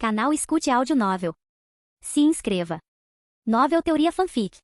Canal Escute Áudio Novel. Se inscreva. Novel Teoria Fanfic.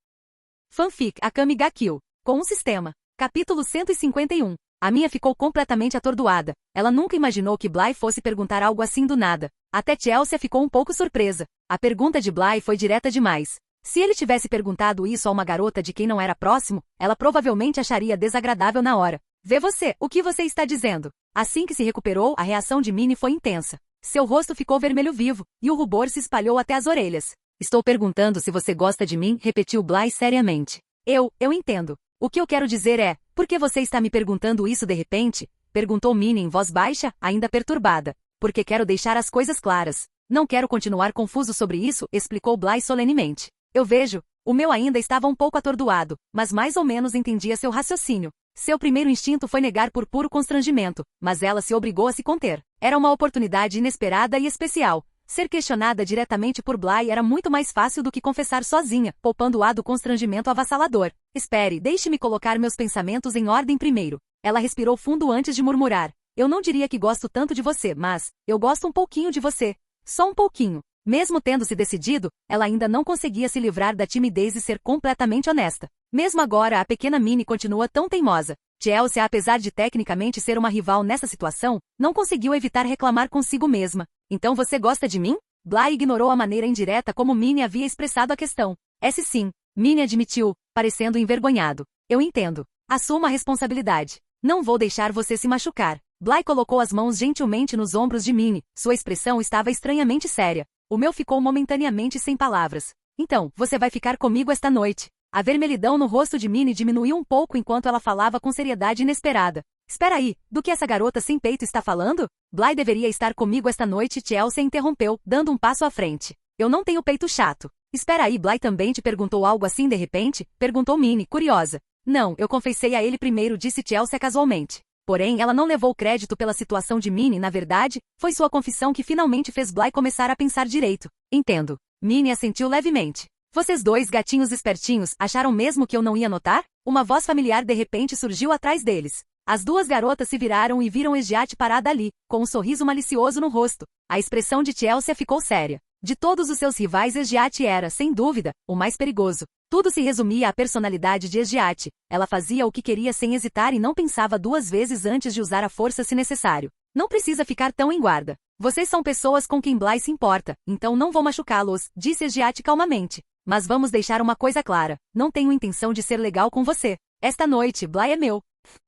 Fanfic Akame ga Kill. Com um sistema. Capítulo 151. A Minha ficou completamente atordoada. Ela nunca imaginou que Bly fosse perguntar algo assim do nada. Até Chelsea ficou um pouco surpresa. A pergunta de Bly foi direta demais. Se ele tivesse perguntado isso a uma garota de quem não era próximo, ela provavelmente acharia desagradável na hora. Vê você, o que você está dizendo? Assim que se recuperou, a reação de Minnie foi intensa. Seu rosto ficou vermelho vivo, e o rubor se espalhou até as orelhas. Estou perguntando se você gosta de mim, repetiu Bly seriamente. Eu entendo. O que eu quero dizer é, por que você está me perguntando isso de repente? Perguntou Minnie em voz baixa, ainda perturbada. Porque quero deixar as coisas claras. Não quero continuar confuso sobre isso, explicou Bly solenemente. Eu vejo. O meu ainda estava um pouco atordoado, mas mais ou menos entendia seu raciocínio. Seu primeiro instinto foi negar por puro constrangimento, mas ela se obrigou a se conter. Era uma oportunidade inesperada e especial. Ser questionada diretamente por Bly era muito mais fácil do que confessar sozinha, poupando-a do constrangimento avassalador. Espere, deixe-me colocar meus pensamentos em ordem primeiro. Ela respirou fundo antes de murmurar. Eu não diria que gosto tanto de você, mas eu gosto um pouquinho de você. Só um pouquinho. Mesmo tendo se decidido, ela ainda não conseguia se livrar da timidez e ser completamente honesta. Mesmo agora, a pequena Minnie continua tão teimosa. Chelsea, apesar de tecnicamente ser uma rival nessa situação, não conseguiu evitar reclamar consigo mesma. Então você gosta de mim? Bly ignorou a maneira indireta como Minnie havia expressado a questão. Esse sim, Minnie admitiu, parecendo envergonhado. Eu entendo. Assuma a responsabilidade. Não vou deixar você se machucar. Bly colocou as mãos gentilmente nos ombros de Minnie. Sua expressão estava estranhamente séria. O meu ficou momentaneamente sem palavras. Então, você vai ficar comigo esta noite. A vermelhidão no rosto de Minnie diminuiu um pouco enquanto ela falava com seriedade inesperada. Espera aí, do que essa garota sem peito está falando? Bly deveria estar comigo esta noite. Chelsea interrompeu, dando um passo à frente. Eu não tenho peito chato. Espera aí, Bly também te perguntou algo assim de repente? Perguntou Minnie, curiosa. Não, eu confessei a ele primeiro, disse Chelsea casualmente. Porém, ela não levou crédito pela situação de Minnie, na verdade, foi sua confissão que finalmente fez Bly começar a pensar direito. Entendo. Minnie assentiu levemente. Vocês dois gatinhos espertinhos acharam mesmo que eu não ia notar? Uma voz familiar de repente surgiu atrás deles. As duas garotas se viraram e viram Esgiate parada ali, com um sorriso malicioso no rosto. A expressão de Chelsea ficou séria. De todos os seus rivais, Esgiate era, sem dúvida, o mais perigoso. Tudo se resumia à personalidade de Esgiate. Ela fazia o que queria sem hesitar e não pensava duas vezes antes de usar a força se necessário. Não precisa ficar tão em guarda. Vocês são pessoas com quem Bly se importa, então não vou machucá-los, disse Esgiate calmamente. Mas vamos deixar uma coisa clara. Não tenho intenção de ser legal com você. Esta noite, Bly é meu.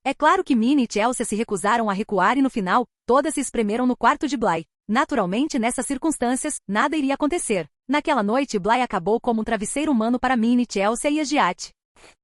É claro que Minnie e Chelsea se recusaram a recuar e no final, todas se espremeram no quarto de Bly. Naturalmente, nessas circunstâncias, nada iria acontecer. Naquela noite, Bly acabou como um travesseiro humano para Minnie, Chelsea e Esgiate.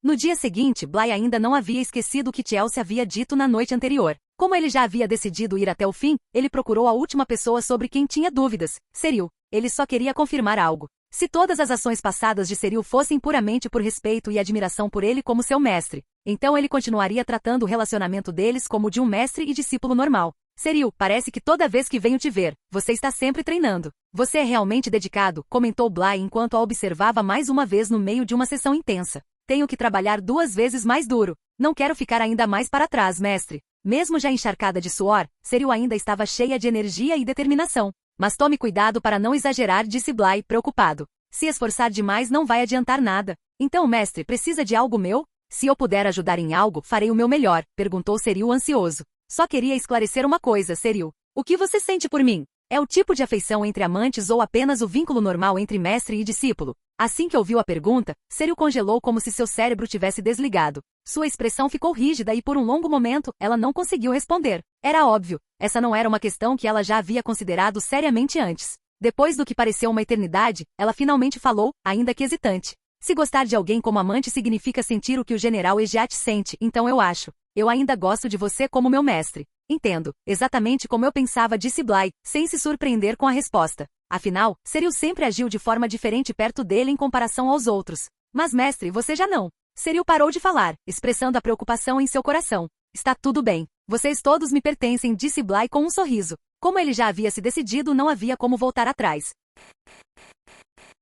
No dia seguinte, Bly ainda não havia esquecido o que Chelsea havia dito na noite anterior. Como ele já havia decidido ir até o fim, ele procurou a última pessoa sobre quem tinha dúvidas, Seril. Ele só queria confirmar algo. Se todas as ações passadas de Seril fossem puramente por respeito e admiração por ele como seu mestre, então ele continuaria tratando o relacionamento deles como de um mestre e discípulo normal. Seril, parece que toda vez que venho te ver, você está sempre treinando. Você é realmente dedicado, comentou Bly enquanto a observava mais uma vez no meio de uma sessão intensa. Tenho que trabalhar 2 vezes mais duro. Não quero ficar ainda mais para trás, mestre. Mesmo já encharcada de suor, Seril ainda estava cheia de energia e determinação. Mas tome cuidado para não exagerar, disse Bly, preocupado. Se esforçar demais não vai adiantar nada. Então, mestre, precisa de algo meu? Se eu puder ajudar em algo, farei o meu melhor, perguntou Seril ansioso. Só queria esclarecer uma coisa, Seril. O que você sente por mim? É o tipo de afeição entre amantes ou apenas o vínculo normal entre mestre e discípulo? Assim que ouviu a pergunta, Seril congelou como se seu cérebro tivesse desligado. Sua expressão ficou rígida e por um longo momento, ela não conseguiu responder. Era óbvio, essa não era uma questão que ela já havia considerado seriamente antes. Depois do que pareceu uma eternidade, ela finalmente falou, ainda que hesitante. Se gostar de alguém como amante significa sentir o que o general Esgiate sente, então eu acho. Eu ainda gosto de você como meu mestre. Entendo, exatamente como eu pensava, disse Bly, sem se surpreender com a resposta. Afinal, Seril sempre agiu de forma diferente perto dele em comparação aos outros. Mas mestre, você já não. Seril parou de falar, expressando a preocupação em seu coração. Está tudo bem. Vocês todos me pertencem, disse Bly com um sorriso. Como ele já havia se decidido, não havia como voltar atrás.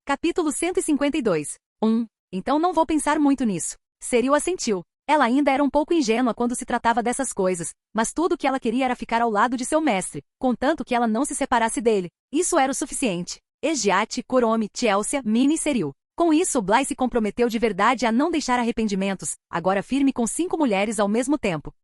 Capítulo 152. Então não vou pensar muito nisso. Seril assentiu. Ela ainda era um pouco ingênua quando se tratava dessas coisas, mas tudo o que ela queria era ficar ao lado de seu mestre, contanto que ela não se separasse dele. Isso era o suficiente. Ejate, Kuromi, Chelsea, Minnie e Seril. Com isso, Bly se comprometeu de verdade a não deixar arrependimentos, agora firme com 5 mulheres ao mesmo tempo.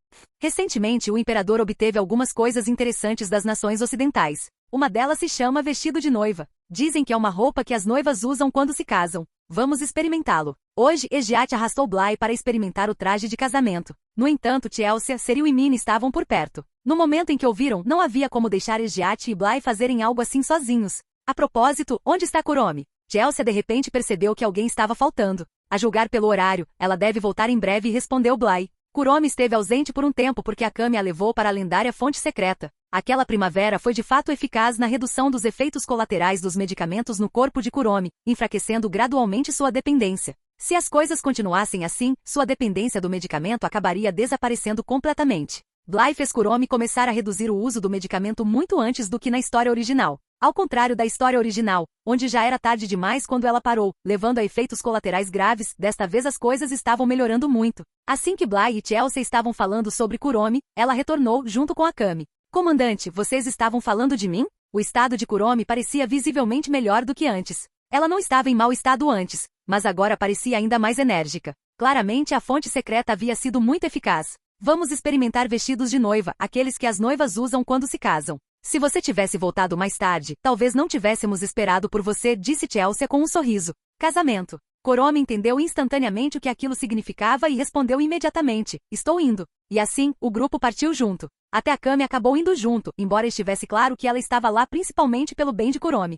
Recentemente, o imperador obteve algumas coisas interessantes das nações ocidentais. Uma delas se chama vestido de noiva. Dizem que é uma roupa que as noivas usam quando se casam. Vamos experimentá-lo. Hoje, Ejate arrastou Bly para experimentar o traje de casamento. No entanto, Chelsea, Seril e Minnie estavam por perto. No momento em que ouviram, não havia como deixar Ejate e Bly fazerem algo assim sozinhos. A propósito, onde está Kuromi? Chelsea de repente percebeu que alguém estava faltando. A julgar pelo horário, ela deve voltar em breve e respondeu Bly. Kuromi esteve ausente por um tempo porque a Kami a levou para a lendária fonte secreta. Aquela primavera foi de fato eficaz na redução dos efeitos colaterais dos medicamentos no corpo de Kuromi, enfraquecendo gradualmente sua dependência. Se as coisas continuassem assim, sua dependência do medicamento acabaria desaparecendo completamente. Bly fez Kuromi começar a reduzir o uso do medicamento muito antes do que na história original. Ao contrário da história original, onde já era tarde demais quando ela parou, levando a efeitos colaterais graves, desta vez as coisas estavam melhorando muito. Assim que Bly e Chelsea estavam falando sobre Kuromi, ela retornou junto com a Kami. Comandante, vocês estavam falando de mim? O estado de Kuromi parecia visivelmente melhor do que antes. Ela não estava em mau estado antes, mas agora parecia ainda mais enérgica. Claramente a fonte secreta havia sido muito eficaz. Vamos experimentar vestidos de noiva, aqueles que as noivas usam quando se casam. Se você tivesse voltado mais tarde, talvez não tivéssemos esperado por você, disse Chelsea com um sorriso. Casamento. Kuromi entendeu instantaneamente o que aquilo significava e respondeu imediatamente, estou indo. E assim, o grupo partiu junto. Até a Kami acabou indo junto, embora estivesse claro que ela estava lá principalmente pelo bem de Kuromi.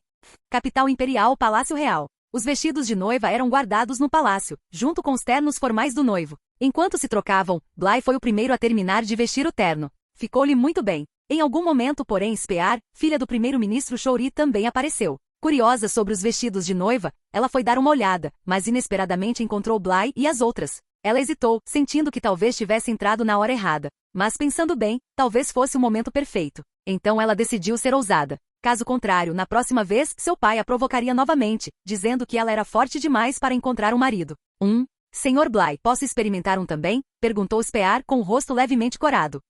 Capital Imperial, Palácio Real. Os vestidos de noiva eram guardados no palácio, junto com os ternos formais do noivo. Enquanto se trocavam, Bly foi o primeiro a terminar de vestir o terno. Ficou-lhe muito bem. Em algum momento, porém, Spear, filha do primeiro-ministro Shouri, também apareceu. Curiosa sobre os vestidos de noiva, ela foi dar uma olhada, mas inesperadamente encontrou Bly e as outras. Ela hesitou, sentindo que talvez tivesse entrado na hora errada. Mas pensando bem, talvez fosse o momento perfeito. Então ela decidiu ser ousada. Caso contrário, na próxima vez, seu pai a provocaria novamente, dizendo que ela era forte demais para encontrar um marido. Senhor Bly, posso experimentar um também? Perguntou Spear com o rosto levemente corado.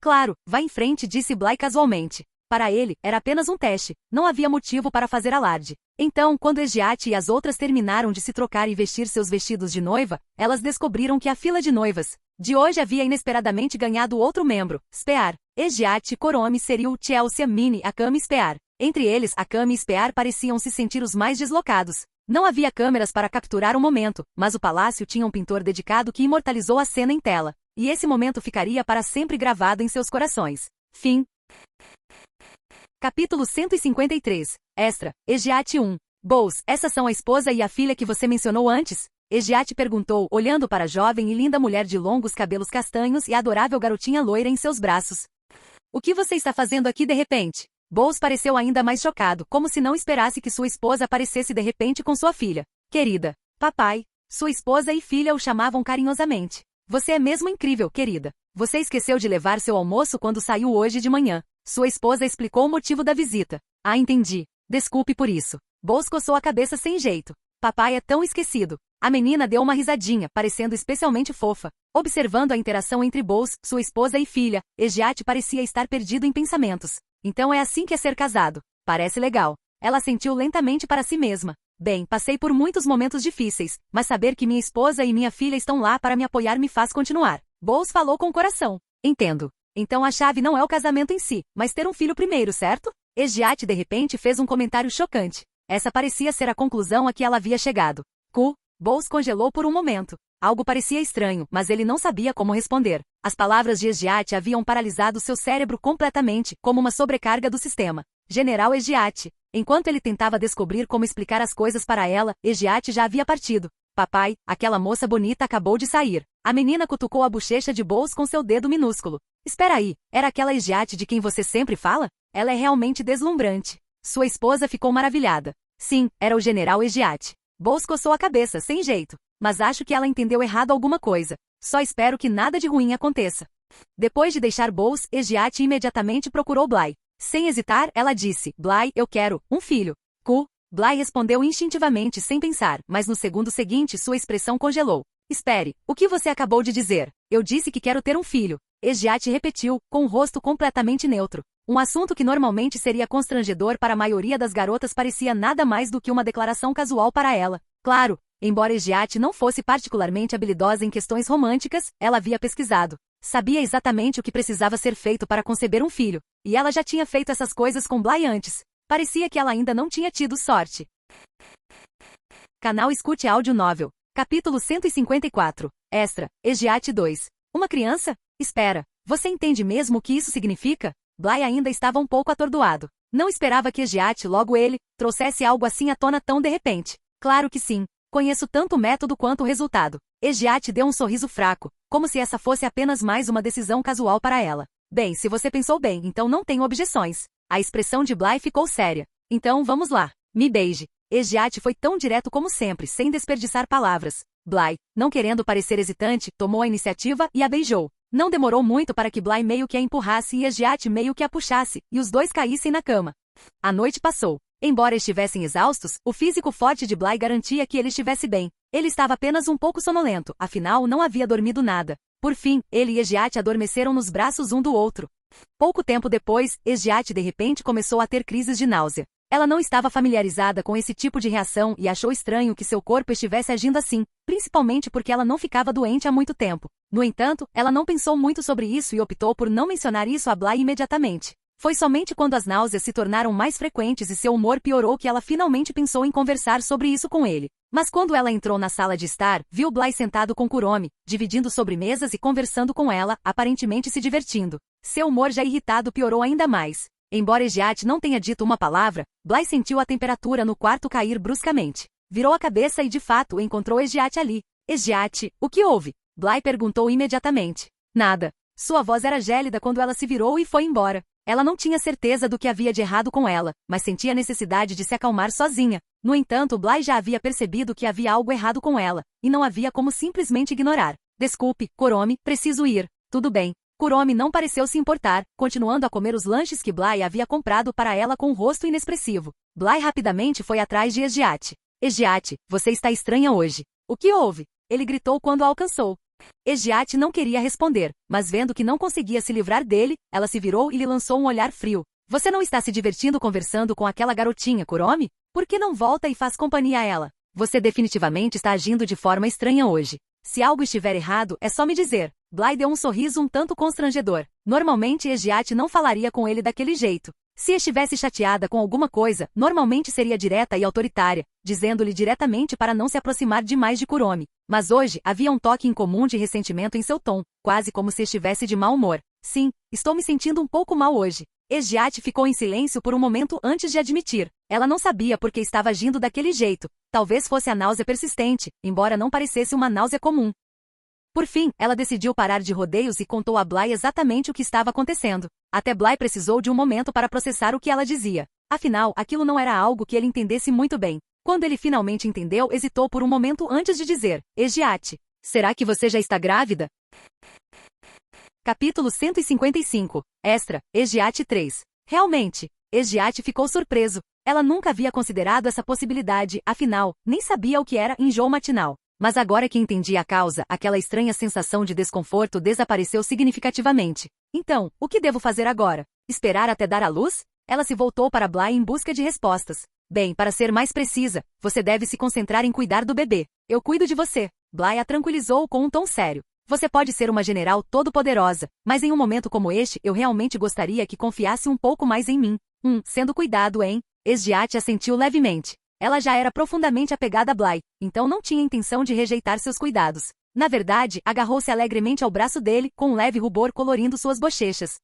Claro, vá em frente, disse Bly casualmente. Para ele, era apenas um teste, não havia motivo para fazer alarde. Então, quando Ejate e as outras terminaram de se trocar e vestir seus vestidos de noiva, elas descobriram que a fila de noivas de hoje havia inesperadamente ganhado outro membro, Spear. Ejate, Kuromi, Seril, Chelsea, Minnie, Akami e Spear. Entre eles, Akami e Spear pareciam se sentir os mais deslocados. Não havia câmeras para capturar o momento, mas o palácio tinha um pintor dedicado que imortalizou a cena em tela. E esse momento ficaria para sempre gravado em seus corações. Fim. Capítulo 153. Extra. Ejate 1. Bous, essas são a esposa e a filha que você mencionou antes? Ejate perguntou, olhando para a jovem e linda mulher de longos cabelos castanhos e a adorável garotinha loira em seus braços. O que você está fazendo aqui de repente? Bous pareceu ainda mais chocado, como se não esperasse que sua esposa aparecesse de repente com sua filha. Querida. Papai. Sua esposa e filha o chamavam carinhosamente. Você é mesmo incrível, querida. Você esqueceu de levar seu almoço quando saiu hoje de manhã. Sua esposa explicou o motivo da visita. Ah, entendi. Desculpe por isso. Bous coçou a cabeça sem jeito. Papai é tão esquecido. A menina deu uma risadinha, parecendo especialmente fofa. Observando a interação entre Bous, sua esposa e filha, Ejate parecia estar perdido em pensamentos. Então é assim que é ser casado. Parece legal. Ela sentiu lentamente para si mesma. Bem, passei por muitos momentos difíceis, mas saber que minha esposa e minha filha estão lá para me apoiar me faz continuar. Bous falou com o coração. Entendo. Então a chave não é o casamento em si, mas ter um filho primeiro, certo? Ejate de repente fez um comentário chocante. Essa parecia ser a conclusão a que ela havia chegado. Bous congelou por um momento. Algo parecia estranho, mas ele não sabia como responder. As palavras de Ejate haviam paralisado seu cérebro completamente, como uma sobrecarga do sistema. General Ejate. Enquanto ele tentava descobrir como explicar as coisas para ela, Ejate já havia partido. Papai, aquela moça bonita acabou de sair. A menina cutucou a bochecha de Bous com seu dedo minúsculo. Espera aí, era aquela Ejate de quem você sempre fala? Ela é realmente deslumbrante. Sua esposa ficou maravilhada. Sim, era o general Ejate. Bous coçou a cabeça, sem jeito. Mas acho que ela entendeu errado alguma coisa. Só espero que nada de ruim aconteça. Depois de deixar Bous, Ejate imediatamente procurou Bly. Sem hesitar, ela disse, Bly, eu quero um filho. Bly respondeu instintivamente sem pensar, mas no segundo seguinte sua expressão congelou. Espere, o que você acabou de dizer? Eu disse que quero ter um filho. Esgiate repetiu, com o rosto completamente neutro. Um assunto que normalmente seria constrangedor para a maioria das garotas parecia nada mais do que uma declaração casual para ela. Claro, embora Esgiate não fosse particularmente habilidosa em questões românticas, ela havia pesquisado. Sabia exatamente o que precisava ser feito para conceber um filho. E ela já tinha feito essas coisas com Bly antes. Parecia que ela ainda não tinha tido sorte. Canal Escute Áudio Novel. Capítulo 154. Extra. Esgiate 2. Uma criança? Espera. Você entende mesmo o que isso significa? Bly ainda estava um pouco atordoado. Não esperava que Esgiate, logo ele, trouxesse algo assim à tona tão de repente. Claro que sim. Conheço tanto o método quanto o resultado. Esgiate deu um sorriso fraco, como se essa fosse apenas mais uma decisão casual para ela. Bem, se você pensou bem, então não tenho objeções. A expressão de Bly ficou séria. Então vamos lá. Me beije. Esgiate foi tão direto como sempre, sem desperdiçar palavras. Bly, não querendo parecer hesitante, tomou a iniciativa e a beijou. Não demorou muito para que Bly meio que a empurrasse e Esgiate meio que a puxasse, e os dois caíssem na cama. A noite passou. Embora estivessem exaustos, o físico forte de Bly garantia que ele estivesse bem. Ele estava apenas um pouco sonolento, afinal não havia dormido nada. Por fim, ele e Esgiate adormeceram nos braços um do outro. Pouco tempo depois, Esgiate de repente começou a ter crises de náusea. Ela não estava familiarizada com esse tipo de reação e achou estranho que seu corpo estivesse agindo assim, principalmente porque ela não ficava doente há muito tempo. No entanto, ela não pensou muito sobre isso e optou por não mencionar isso a Bly imediatamente. Foi somente quando as náuseas se tornaram mais frequentes e seu humor piorou que ela finalmente pensou em conversar sobre isso com ele. Mas quando ela entrou na sala de estar, viu Bly sentado com Kuromi, dividindo sobremesas e conversando com ela, aparentemente se divertindo. Seu humor já irritado piorou ainda mais. Embora Esgiate não tenha dito uma palavra, Bly sentiu a temperatura no quarto cair bruscamente. Virou a cabeça e de fato encontrou Esgiate ali. Esgiate, o que houve? Bly perguntou imediatamente. Nada. Sua voz era gélida quando ela se virou e foi embora. Ela não tinha certeza do que havia de errado com ela, mas sentia a necessidade de se acalmar sozinha. No entanto, Bly já havia percebido que havia algo errado com ela, e não havia como simplesmente ignorar. Desculpe, Kuromi, preciso ir. Tudo bem. Kuromi não pareceu se importar, continuando a comer os lanches que Bly havia comprado para ela com um rosto inexpressivo. Bly rapidamente foi atrás de Esgiate. Esgiate, você está estranha hoje. O que houve? Ele gritou quando a alcançou. Esgiate não queria responder, mas vendo que não conseguia se livrar dele, ela se virou e lhe lançou um olhar frio. Você não está se divertindo conversando com aquela garotinha, Kuromi? Por que não volta e faz companhia a ela? Você definitivamente está agindo de forma estranha hoje. Se algo estiver errado, é só me dizer. Bly deu um sorriso um tanto constrangedor. Normalmente Esgiate não falaria com ele daquele jeito. Se estivesse chateada com alguma coisa, normalmente seria direta e autoritária, dizendo-lhe diretamente para não se aproximar demais de Kuromi. Mas hoje, havia um toque incomum de ressentimento em seu tom, quase como se estivesse de mau humor. Sim, estou me sentindo um pouco mal hoje. Esgiate ficou em silêncio por um momento antes de admitir. Ela não sabia por que estava agindo daquele jeito. Talvez fosse a náusea persistente, embora não parecesse uma náusea comum. Por fim, ela decidiu parar de rodeios e contou a Bly exatamente o que estava acontecendo. Até Bly precisou de um momento para processar o que ela dizia. Afinal, aquilo não era algo que ele entendesse muito bem. Quando ele finalmente entendeu, hesitou por um momento antes de dizer: Esgiate, será que você já está grávida? Capítulo 155. Extra. Esgiate 3. Realmente. Esgiate ficou surpreso. Ela nunca havia considerado essa possibilidade, afinal, nem sabia o que era enjoo matinal. Mas agora que entendia a causa, aquela estranha sensação de desconforto desapareceu significativamente. Então, o que devo fazer agora? Esperar até dar à luz? Ela se voltou para Bly em busca de respostas. Bem, para ser mais precisa, você deve se concentrar em cuidar do bebê. Eu cuido de você. Bly a tranquilizou com um tom sério. Você pode ser uma general todo-poderosa, mas em um momento como este eu realmente gostaria que confiasse um pouco mais em mim. Sendo cuidado, hein? Esgiate assentiu levemente. Ela já era profundamente apegada a Bly, então não tinha intenção de rejeitar seus cuidados. Na verdade, agarrou-se alegremente ao braço dele, com um leve rubor colorindo suas bochechas.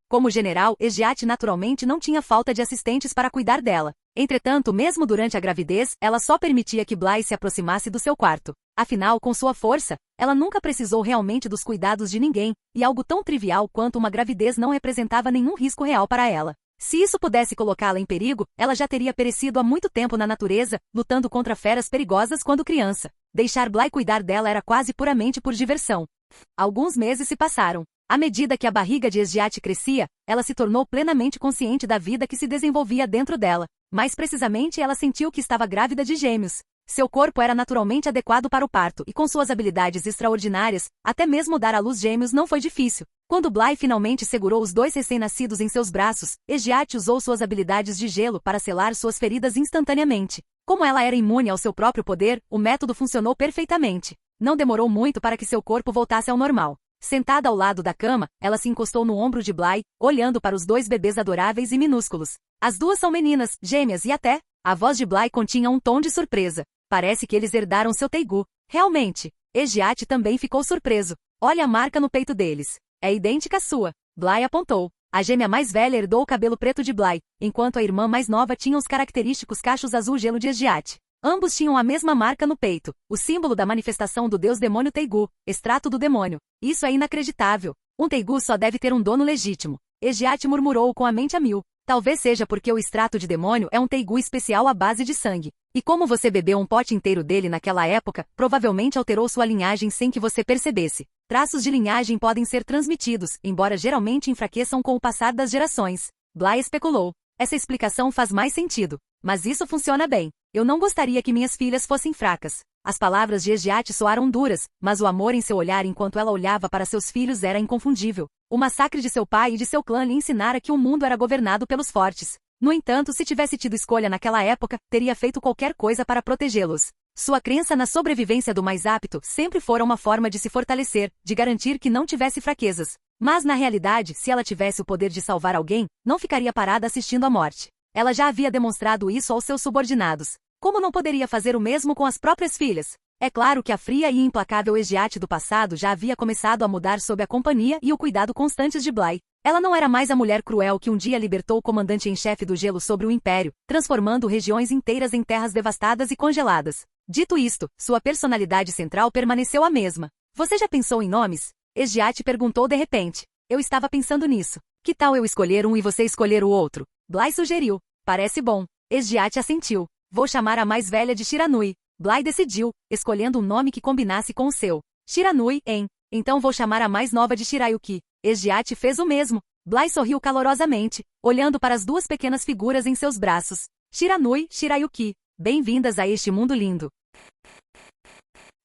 Como general, Esgiate naturalmente não tinha falta de assistentes para cuidar dela. Entretanto, mesmo durante a gravidez, ela só permitia que Bly se aproximasse do seu quarto. Afinal, com sua força, ela nunca precisou realmente dos cuidados de ninguém, e algo tão trivial quanto uma gravidez não representava nenhum risco real para ela. Se isso pudesse colocá-la em perigo, ela já teria perecido há muito tempo na natureza, lutando contra feras perigosas quando criança. Deixar Bly cuidar dela era quase puramente por diversão. Alguns meses se passaram. À medida que a barriga de Esgiate crescia, ela se tornou plenamente consciente da vida que se desenvolvia dentro dela. Mais precisamente, ela sentiu que estava grávida de gêmeos. Seu corpo era naturalmente adequado para o parto e com suas habilidades extraordinárias, até mesmo dar à luz gêmeos não foi difícil. Quando Bly finalmente segurou os dois recém-nascidos em seus braços, Ejiote usou suas habilidades de gelo para selar suas feridas instantaneamente. Como ela era imune ao seu próprio poder, o método funcionou perfeitamente. Não demorou muito para que seu corpo voltasse ao normal. Sentada ao lado da cama, ela se encostou no ombro de Bly, olhando para os dois bebês adoráveis e minúsculos. As duas são meninas, gêmeas e até... A voz de Bly continha um tom de surpresa. Parece que eles herdaram seu Teigu. Realmente. Ejiote também ficou surpreso. Olha a marca no peito deles. É idêntica à sua. Bly apontou. A gêmea mais velha herdou o cabelo preto de Bly, enquanto a irmã mais nova tinha os característicos cachos azul gelo de Ejiote. Ambos tinham a mesma marca no peito, o símbolo da manifestação do deus demônio Teigu, extrato do demônio. Isso é inacreditável. Um Teigu só deve ter um dono legítimo. Ejiote murmurou com a mente a mil. Talvez seja porque o extrato de demônio é um Teigu especial à base de sangue. E como você bebeu um pote inteiro dele naquela época, provavelmente alterou sua linhagem sem que você percebesse. Traços de linhagem podem ser transmitidos, embora geralmente enfraqueçam com o passar das gerações. Bly especulou. Essa explicação faz mais sentido. Mas isso funciona bem. Eu não gostaria que minhas filhas fossem fracas. As palavras de Ejiote soaram duras, mas o amor em seu olhar enquanto ela olhava para seus filhos era inconfundível. O massacre de seu pai e de seu clã lhe ensinara que o mundo era governado pelos fortes. No entanto, se tivesse tido escolha naquela época, teria feito qualquer coisa para protegê-los. Sua crença na sobrevivência do mais apto sempre fora uma forma de se fortalecer, de garantir que não tivesse fraquezas. Mas na realidade, se ela tivesse o poder de salvar alguém, não ficaria parada assistindo à morte. Ela já havia demonstrado isso aos seus subordinados. Como não poderia fazer o mesmo com as próprias filhas? É claro que a fria e implacável Ejiote do passado já havia começado a mudar sob a companhia e o cuidado constantes de Bly. Ela não era mais a mulher cruel que um dia libertou o comandante em chefe do gelo sobre o Império, transformando regiões inteiras em terras devastadas e congeladas. Dito isto, sua personalidade central permaneceu a mesma. Você já pensou em nomes? Ejiote perguntou de repente. Eu estava pensando nisso. Que tal eu escolher um e você escolher o outro? Bly sugeriu. Parece bom. Ejiote assentiu. Vou chamar a mais velha de Shiranui. Bly decidiu, escolhendo um nome que combinasse com o seu. Shiranui, hein? Então vou chamar a mais nova de Shirayuki. Ejiote fez o mesmo. Bly sorriu calorosamente, olhando para as duas pequenas figuras em seus braços. Shiranui, Shirayuki. Bem-vindas a este mundo lindo.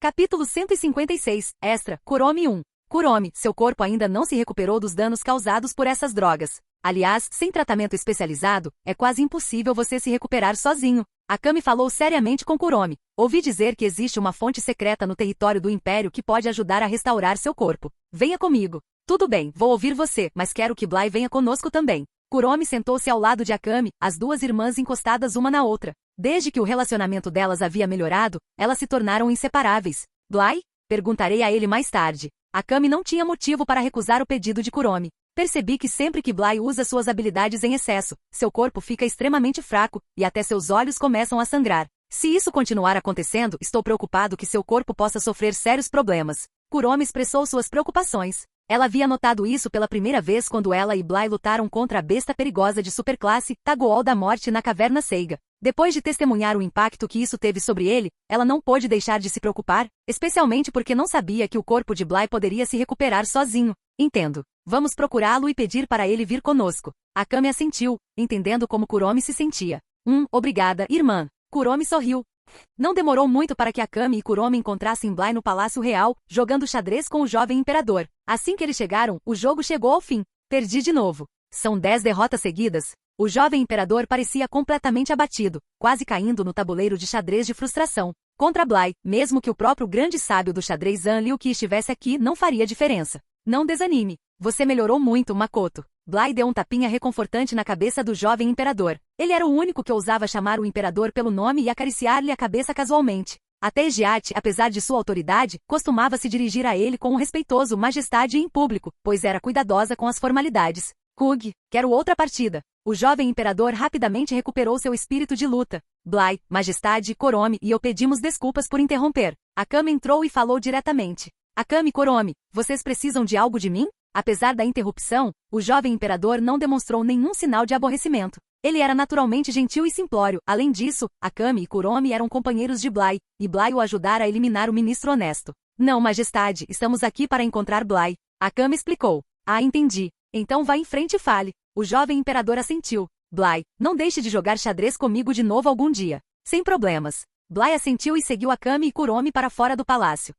Capítulo 156. Extra, Kuromi 1. Kuromi, seu corpo ainda não se recuperou dos danos causados por essas drogas. Aliás, sem tratamento especializado, é quase impossível você se recuperar sozinho. Akame falou seriamente com Kuromi. Ouvi dizer que existe uma fonte secreta no território do Império que pode ajudar a restaurar seu corpo. Venha comigo. Tudo bem, vou ouvir você, mas quero que Bly venha conosco também. Kuromi sentou-se ao lado de Akame, as duas irmãs encostadas uma na outra. Desde que o relacionamento delas havia melhorado, elas se tornaram inseparáveis. Bly? Perguntarei a ele mais tarde. Akame não tinha motivo para recusar o pedido de Kuromi. Percebi que sempre que Bly usa suas habilidades em excesso, seu corpo fica extremamente fraco, e até seus olhos começam a sangrar. Se isso continuar acontecendo, estou preocupado que seu corpo possa sofrer sérios problemas. Kuromi expressou suas preocupações. Ela havia notado isso pela primeira vez quando ela e Bly lutaram contra a besta perigosa de superclasse, Tagool da Morte na Caverna Seiga. Depois de testemunhar o impacto que isso teve sobre ele, ela não pôde deixar de se preocupar, especialmente porque não sabia que o corpo de Bly poderia se recuperar sozinho. Entendo. Vamos procurá-lo e pedir para ele vir conosco. Akame assentiu, entendendo como Kuromi se sentia. Obrigada, irmã. Kuromi sorriu. Não demorou muito para que Akame e Kuromi encontrassem Bly no Palácio Real, jogando xadrez com o jovem imperador. Assim que eles chegaram, o jogo chegou ao fim. Perdi de novo. São 10 derrotas seguidas. O jovem imperador parecia completamente abatido, quase caindo no tabuleiro de xadrez de frustração. Contra Bly, mesmo que o próprio grande sábio do xadrez Zhang Liu-Qi estivesse aqui, não faria diferença. Não desanime. Você melhorou muito, Makoto. Bly deu um tapinha reconfortante na cabeça do jovem imperador. Ele era o único que ousava chamar o imperador pelo nome e acariciar-lhe a cabeça casualmente. Até Ejiote, apesar de sua autoridade, costumava se dirigir a ele com um respeitoso majestade em público, pois era cuidadosa com as formalidades. Kug, quero outra partida. O jovem imperador rapidamente recuperou seu espírito de luta. Bly, Majestade, Kuromi e eu pedimos desculpas por interromper. Akame entrou e falou diretamente. Akame e Kuromi, vocês precisam de algo de mim? Apesar da interrupção, o jovem imperador não demonstrou nenhum sinal de aborrecimento. Ele era naturalmente gentil e simplório. Além disso, Akame e Kuromi eram companheiros de Bly, e Bly o ajudara a eliminar o ministro honesto. Não, Majestade, estamos aqui para encontrar Bly. Akame explicou. Ah, entendi. Então vá em frente e fale. O jovem imperador assentiu. Bly, não deixe de jogar xadrez comigo de novo algum dia. Sem problemas. Bly assentiu e seguiu Akame e Kuromi para fora do palácio.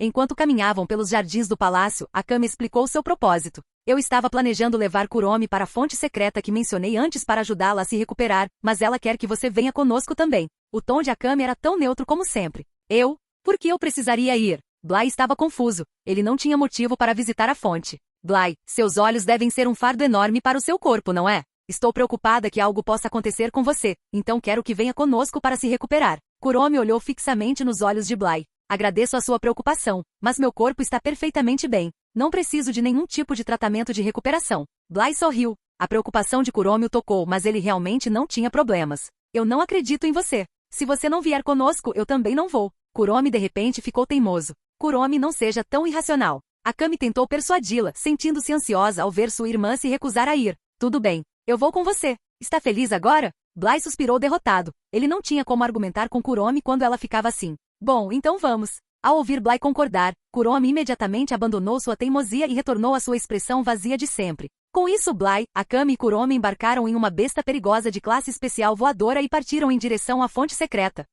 Enquanto caminhavam pelos jardins do palácio, Akame explicou seu propósito. Eu estava planejando levar Kuromi para a fonte secreta que mencionei antes para ajudá-la a se recuperar, mas ela quer que você venha conosco também. O tom de Akame era tão neutro como sempre. Eu? Por que eu precisaria ir? Bly estava confuso. Ele não tinha motivo para visitar a fonte. Bly, seus olhos devem ser um fardo enorme para o seu corpo, não é? Estou preocupada que algo possa acontecer com você, então quero que venha conosco para se recuperar. Kuromi olhou fixamente nos olhos de Bly. Agradeço a sua preocupação, mas meu corpo está perfeitamente bem. Não preciso de nenhum tipo de tratamento de recuperação. Bly sorriu. A preocupação de Kuromi o tocou, mas ele realmente não tinha problemas. Eu não acredito em você. Se você não vier conosco, eu também não vou. Kuromi de repente ficou teimoso. Kuromi, não seja tão irracional. Akame tentou persuadi-la, sentindo-se ansiosa ao ver sua irmã se recusar a ir. Tudo bem. Eu vou com você. Está feliz agora? Bly suspirou derrotado. Ele não tinha como argumentar com Kuromi quando ela ficava assim. Bom, então vamos. Ao ouvir Bly concordar, Kuromi imediatamente abandonou sua teimosia e retornou à sua expressão vazia de sempre. Com isso, Bly, Akame e Kuromi embarcaram em uma besta perigosa de classe especial voadora e partiram em direção à fonte secreta.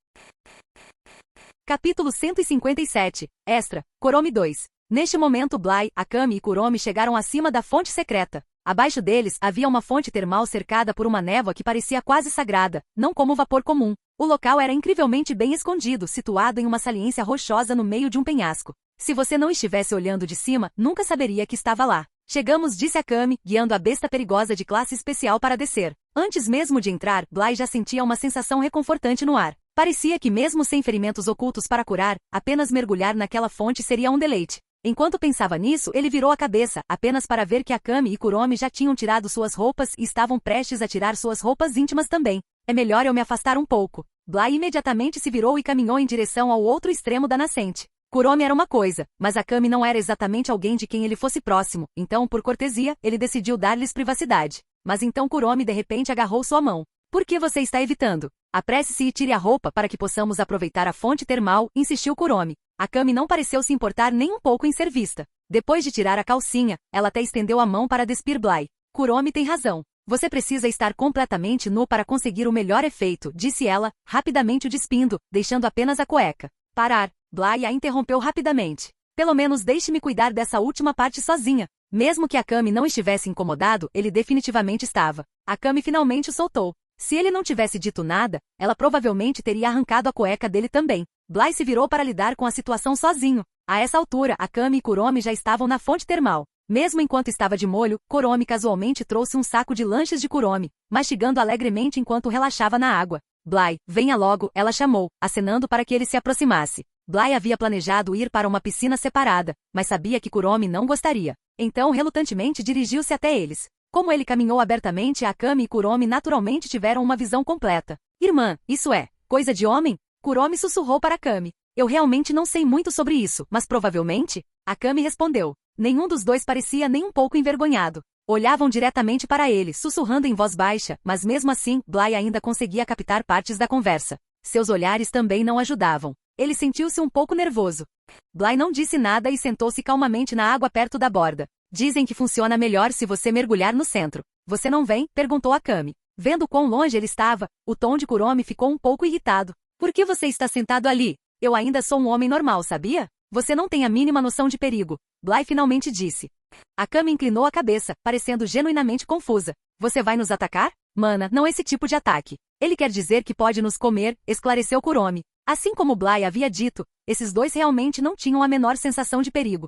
Capítulo 157. Extra. Kuromi 2. Neste momento Bly, Akame e Kuromi chegaram acima da fonte secreta. Abaixo deles havia uma fonte termal cercada por uma névoa que parecia quase sagrada, não como vapor comum. O local era incrivelmente bem escondido, situado em uma saliência rochosa no meio de um penhasco. Se você não estivesse olhando de cima, nunca saberia que estava lá. Chegamos, disse Akame, guiando a besta perigosa de classe especial para descer. Antes mesmo de entrar, Bly já sentia uma sensação reconfortante no ar. Parecia que mesmo sem ferimentos ocultos para curar, apenas mergulhar naquela fonte seria um deleite. Enquanto pensava nisso, ele virou a cabeça, apenas para ver que Akame e Kuromi já tinham tirado suas roupas e estavam prestes a tirar suas roupas íntimas também. É melhor eu me afastar um pouco. Bly imediatamente se virou e caminhou em direção ao outro extremo da nascente. Kuromi era uma coisa, mas Akame não era exatamente alguém de quem ele fosse próximo, então, por cortesia, ele decidiu dar-lhes privacidade. Mas então Kuromi de repente agarrou sua mão. Por que você está evitando? Apresse-se e tire a roupa para que possamos aproveitar a fonte termal, insistiu Kuromi. Akame não pareceu se importar nem um pouco em ser vista. Depois de tirar a calcinha, ela até estendeu a mão para despir Bly. Kuromi tem razão. Você precisa estar completamente nu para conseguir o melhor efeito, disse ela, rapidamente o despindo, deixando apenas a cueca. Parar. Bly a interrompeu rapidamente. Pelo menos deixe-me cuidar dessa última parte sozinha. Mesmo que Akame não estivesse incomodado, ele definitivamente estava. Akame finalmente o soltou. Se ele não tivesse dito nada, ela provavelmente teria arrancado a cueca dele também. Bly se virou para lidar com a situação sozinho. A essa altura, Akame e Kuromi já estavam na fonte termal. Mesmo enquanto estava de molho, Kuromi casualmente trouxe um saco de lanches de Kuromi, mastigando alegremente enquanto relaxava na água. Bly, venha logo, ela chamou, acenando para que ele se aproximasse. Bly havia planejado ir para uma piscina separada, mas sabia que Kuromi não gostaria. Então, relutantemente, dirigiu-se até eles. Como ele caminhou abertamente, Akame e Kuromi naturalmente tiveram uma visão completa. Irmã, isso é coisa de homem? Kuromi sussurrou para Akame. Eu realmente não sei muito sobre isso, mas provavelmente? Akame respondeu. Nenhum dos dois parecia nem um pouco envergonhado. Olhavam diretamente para ele, sussurrando em voz baixa, mas mesmo assim, Bly ainda conseguia captar partes da conversa. Seus olhares também não ajudavam. Ele sentiu-se um pouco nervoso. Bly não disse nada e sentou-se calmamente na água perto da borda. Dizem que funciona melhor se você mergulhar no centro. Você não vem? Perguntou Akame. Vendo quão longe ele estava, o tom de Kuromi ficou um pouco irritado. Por que você está sentado ali? Eu ainda sou um homem normal, sabia? Você não tem a mínima noção de perigo. Bly finalmente disse. Akame inclinou a cabeça, parecendo genuinamente confusa. Você vai nos atacar? Mana, não esse tipo de ataque. Ele quer dizer que pode nos comer, esclareceu Kuromi. Assim como Bly havia dito, esses dois realmente não tinham a menor sensação de perigo.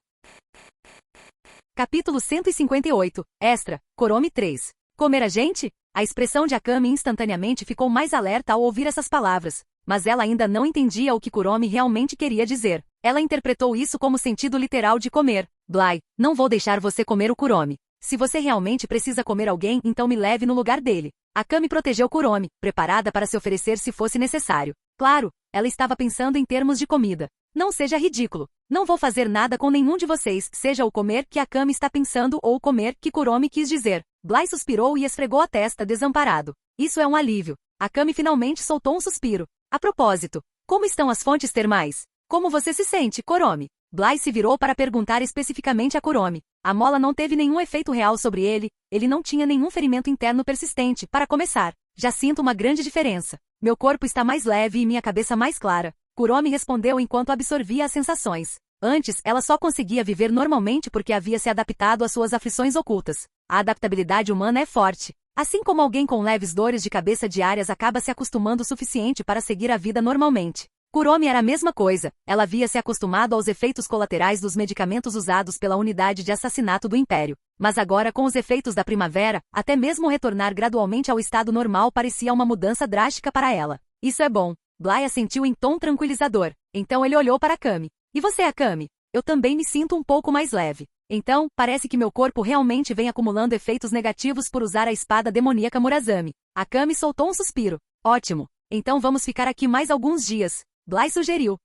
Capítulo 158. Extra. Kuromi 3. Comer a gente? A expressão de Akame instantaneamente ficou mais alerta ao ouvir essas palavras. Mas ela ainda não entendia o que Kuromi realmente queria dizer. Ela interpretou isso como sentido literal de comer. Bly, não vou deixar você comer o Kuromi. Se você realmente precisa comer alguém, então me leve no lugar dele. Akame protegeu Kuromi, preparada para se oferecer se fosse necessário. Claro, ela estava pensando em termos de comida. Não seja ridículo. Não vou fazer nada com nenhum de vocês, seja o comer que Akame está pensando ou o comer que Kuromi quis dizer. Bly suspirou e esfregou a testa desamparado. Isso é um alívio. Akame finalmente soltou um suspiro. A propósito, como estão as fontes termais? Como você se sente, Kuromi? Bly se virou para perguntar especificamente a Kuromi. A mola não teve nenhum efeito real sobre ele, ele não tinha nenhum ferimento interno persistente, para começar. Já sinto uma grande diferença. Meu corpo está mais leve e minha cabeça mais clara. Kuromi respondeu enquanto absorvia as sensações. Antes, ela só conseguia viver normalmente porque havia se adaptado às suas aflições ocultas. A adaptabilidade humana é forte. Assim como alguém com leves dores de cabeça diárias acaba se acostumando o suficiente para seguir a vida normalmente. Kuromi era a mesma coisa. Ela havia se acostumado aos efeitos colaterais dos medicamentos usados pela unidade de assassinato do Império. Mas agora, com os efeitos da primavera, até mesmo retornar gradualmente ao estado normal parecia uma mudança drástica para ela. Isso é bom. Bly assentiu em tom tranquilizador. Então ele olhou para Akami. E você, Akami? Eu também me sinto um pouco mais leve. Então, parece que meu corpo realmente vem acumulando efeitos negativos por usar a espada demoníaca Murazami. Akami soltou um suspiro. Ótimo. Então vamos ficar aqui mais alguns dias. Bly sugeriu.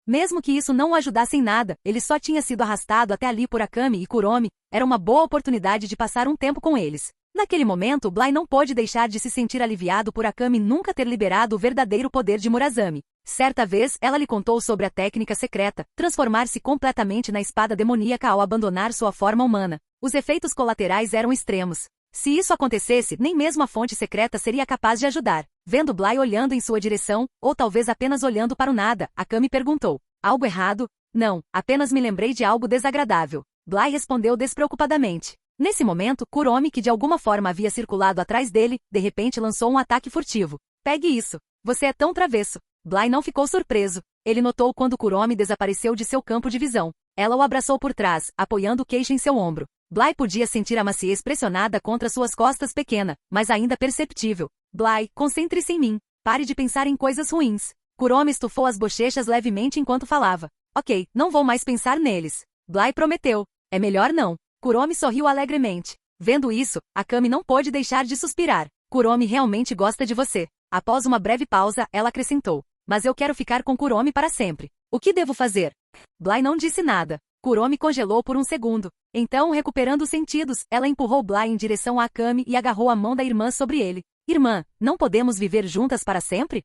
Mesmo que isso não o ajudasse em nada, ele só tinha sido arrastado até ali por Akami e Kuromi, era uma boa oportunidade de passar um tempo com eles. Naquele momento, Bly não pôde deixar de se sentir aliviado por Akami nunca ter liberado o verdadeiro poder de Murazami. Certa vez, ela lhe contou sobre a técnica secreta, transformar-se completamente na espada demoníaca ao abandonar sua forma humana. Os efeitos colaterais eram extremos. Se isso acontecesse, nem mesmo a fonte secreta seria capaz de ajudar. Vendo Bly olhando em sua direção, ou talvez apenas olhando para o nada, Akami perguntou. Algo errado? Não, apenas me lembrei de algo desagradável. Bly respondeu despreocupadamente. Nesse momento, Kuromi, que de alguma forma havia circulado atrás dele, de repente lançou um ataque furtivo. Pegue isso. Você é tão travesso. Bly não ficou surpreso. Ele notou quando Kuromi desapareceu de seu campo de visão. Ela o abraçou por trás, apoiando o queixo em seu ombro. Bly podia sentir a maciez pressionada contra suas costas pequena, mas ainda perceptível. Bly, concentre-se em mim. Pare de pensar em coisas ruins. Kuromi estufou as bochechas levemente enquanto falava. Ok, não vou mais pensar neles. Bly prometeu. É melhor não. Kuromi sorriu alegremente. Vendo isso, Akami não pôde deixar de suspirar. Kuromi realmente gosta de você. Após uma breve pausa, ela acrescentou. Mas eu quero ficar com Kuromi para sempre. O que devo fazer? Bly não disse nada. Kuromi congelou por um segundo. Então, recuperando os sentidos, ela empurrou Bly em direção a Akami e agarrou a mão da irmã sobre ele. Irmã, não podemos viver juntas para sempre?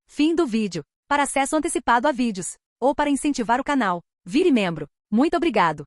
Fim do vídeo. Para acesso antecipado a vídeos, ou para incentivar o canal, vire membro. Muito obrigado.